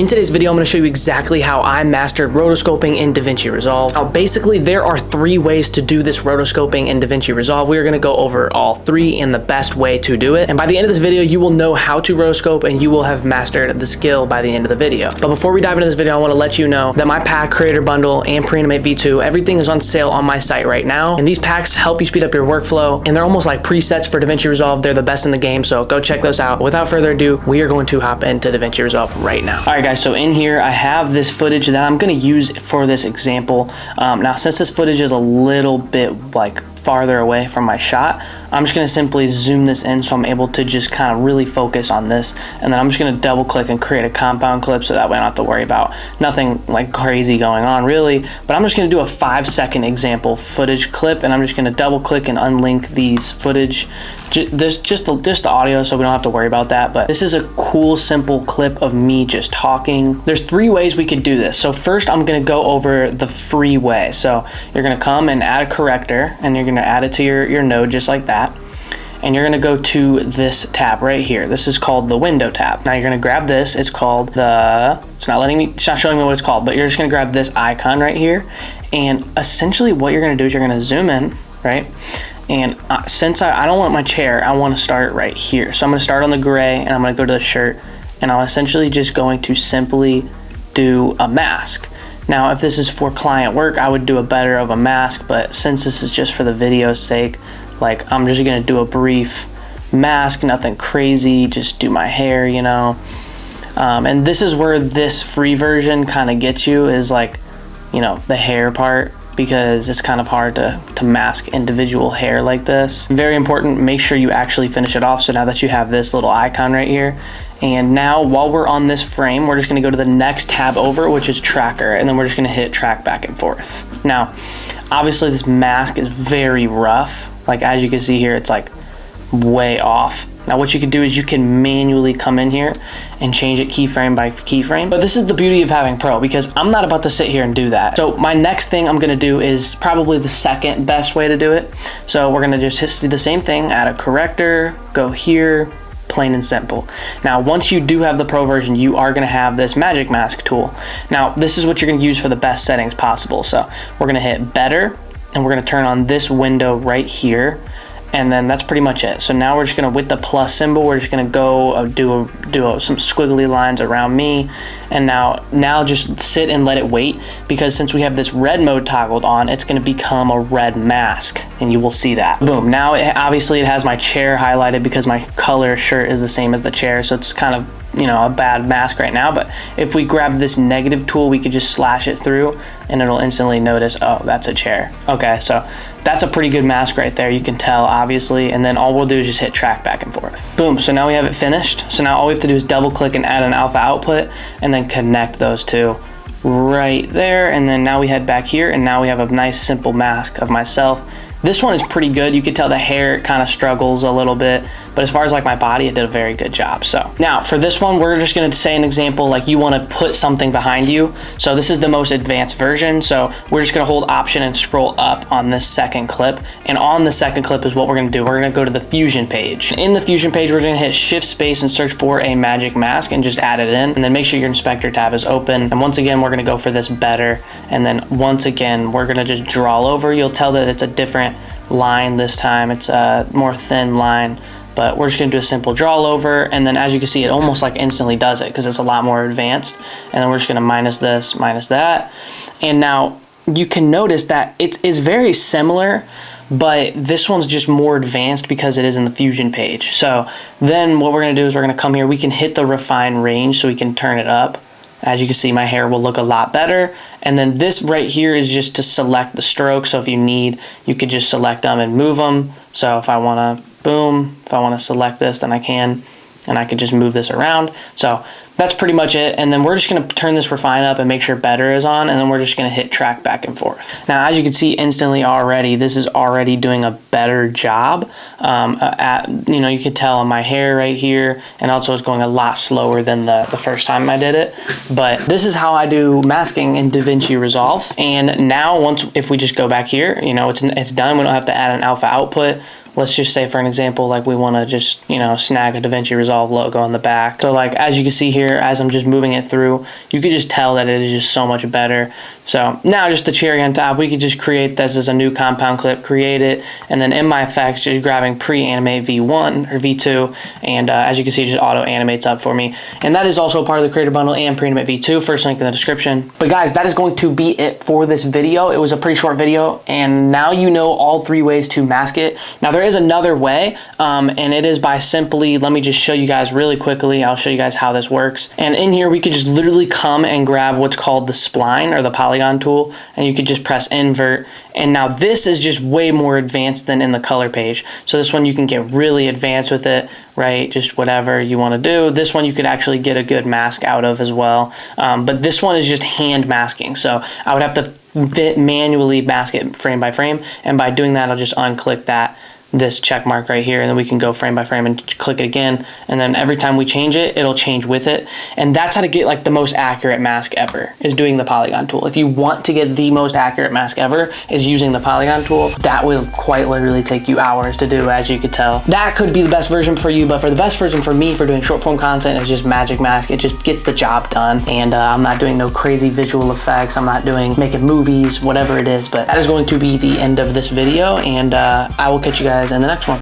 In today's video, I'm going to show you exactly how I mastered rotoscoping in DaVinci Resolve. Now, basically, there are 3 ways to do this rotoscoping in DaVinci Resolve. We are going to go over all 3 and the best way to do it. And by the end of this video, you will know how to rotoscope and you will have mastered the skill by the end of the video. But before we dive into this video, I want to let you know that my pack, Creator Bundle, and Pre-Animate V2, everything is on sale on my site right now. And these packs help you speed up your workflow, and they're almost like presets for DaVinci Resolve. They're the best in the game, so go check those out. Without further ado, we are going to hop into DaVinci Resolve right now. All right, guys, so in here, I have this footage that I'm going to use for this example. Now, since this footage is a little bit like farther away from my shot, I'm just going to simply zoom this in so I'm able to just kind of really focus on this, and then I'm just going to double click and create a compound clip so that way I don't have to worry about nothing like crazy going on really. But I'm just going to do a 5-second example footage clip, and I'm just going to double click and unlink these footage. There's just the audio, so we don't have to worry about that. But this is a cool simple clip of me just talking. There's 3 ways we could do this. So first, I'm going to go over the free way. So you're going to come and add a corrector, and you're going to add it to your node just like that. And you're going to go to this tab right here. This is called the window tab. Now you're going to grab this. It's called the, it's not showing me what it's called, but you're just going to grab this icon right here. And essentially what you're going to do is you're going to zoom in, right? And since I don't want my chair, I want to start right here. So I'm going to start on the gray, and I'm going to go to the shirt, and I'm essentially just going to simply do a mask. Now, if this is for client work, I would do a better of a mask, but since this is just for the video's sake, like I'm just going to do a brief mask, nothing crazy, just do my hair, you know. And this is where this free version kind of gets you, is like, you know, the hair part, because it's kind of hard to mask individual hair like this. Very important, make sure you actually finish it off. So now that you have this little icon right here, and now while we're on this frame, we're just gonna go to the next tab over, which is tracker, and then we're just gonna hit track back and forth. Now, obviously this mask is very rough. Like as you can see here, it's like way off. Now what you can do is you can manually come in here and change it keyframe by keyframe. But this is the beauty of having Pro, because I'm not about to sit here and do that. So my next thing I'm gonna do is probably the second best way to do it. So we're gonna just do the same thing, add a corrector, go here, plain and simple. Now, once you do have the Pro version, you are gonna have this magic mask tool. Now, this is what you're gonna use for the best settings possible. So we're gonna hit better, and we're gonna turn on this window right here. And then that's pretty much it. So now we're just gonna, with the plus symbol, we're just gonna go do some squiggly lines around me. And now just sit and let it wait, because since we have this red mode toggled on, it's gonna become a red mask, and you will see that. Boom, now obviously it has my chair highlighted because my color shirt is the same as the chair, so it's kind of, you know, a bad mask right now. But if we grab this negative tool, we could just slash it through and it'll instantly notice, oh, that's a chair. Okay, so that's a pretty good mask right there, you can tell obviously. And then all we'll do is just hit track back and forth. Boom, so now we have it finished. So now all we have to do is double click and add an alpha output, and then connect those two right there. And then now we head back here, and now we have a nice simple mask of myself. This one is pretty good. You could tell the hair kind of struggles a little bit, but as far as like my body, it did a very good job. So now for this one, we're just going to say an example, like you want to put something behind you. So this is the most advanced version. So we're just going to hold Option and scroll up on this second clip. And on the second clip is what we're going to do. We're going to go to the Fusion page. In the Fusion page, we're going to hit Shift Space and search for a magic mask and just add it in. And then make sure your inspector tab is open. And once again, we're going to go for this better. And then once again, we're going to just draw over. You'll tell that it's a different line this time. It's a more thin line, but we're just gonna do a simple draw over, and then as you can see, it almost like instantly does it because it's a lot more advanced. And then we're just gonna minus this, minus that, and now you can notice that it is very similar, but this one's just more advanced because it is in the Fusion page. So then what we're gonna do is we're gonna come here, we can hit the refine range so we can turn it up. As you can see, my hair will look a lot better. And then this right here is just to select the stroke. So if you need, you could just select them and move them. So if I want to, boom, if I want to select this, then I can, and I can just move this around. So that's pretty much it. And then we're just going to turn this refine up and make sure better is on, and then we're just going to hit track back and forth. Now, as you can see instantly already, this is already doing a better job. You know, you could tell on my hair right here, and also it's going a lot slower than the first time I did it. But this is how I do masking in DaVinci Resolve. And now if we just go back here, you know, it's done. We don't have to add an alpha output. let's just say for an example, like we want to just, you know, snag a DaVinci Resolve logo on the back. So like, as you can see here, as I'm just moving it through, you could just tell that it is just so much better. So now just the cherry on top, we could just create this as a new compound clip, create it, and then in my effects, just grabbing pre-animate V1 or V2, and as you can see, it just auto animates up for me. And that is also part of the creator bundle and pre-animate V2, first link in the description. But guys, that is going to be it for this video. It was a pretty short video, and now you know all 3 ways to mask it. Now there is another way, and it is by simply, let me just show you guys really quickly. I'll show you guys how this works. And in here, we could just literally come and grab what's called the spline or the polygon tool, and you could just press invert. And now this is just way more advanced than in the color page. So this one you can get really advanced with it, right? Just whatever you want to do. This one you could actually get a good mask out of as well. But this one is just hand masking. So I would have to manually mask it frame by frame. And by doing that, I'll just unclick this check mark right here, and then we can go frame by frame and click it again, and then every time we change it, it'll change with it. And that's how to get like the most accurate mask ever, is doing the polygon tool. If you want to get the most accurate mask ever, is using the polygon tool. That will quite literally take you hours to do, as you could tell. That could be the best version for you, but for the best version for me for doing short form content is just Magic Mask. It just gets the job done, and I'm not doing no crazy visual effects. I'm not doing making movies, whatever it is. But that is going to be the end of this video, and I will catch you guys in the next one.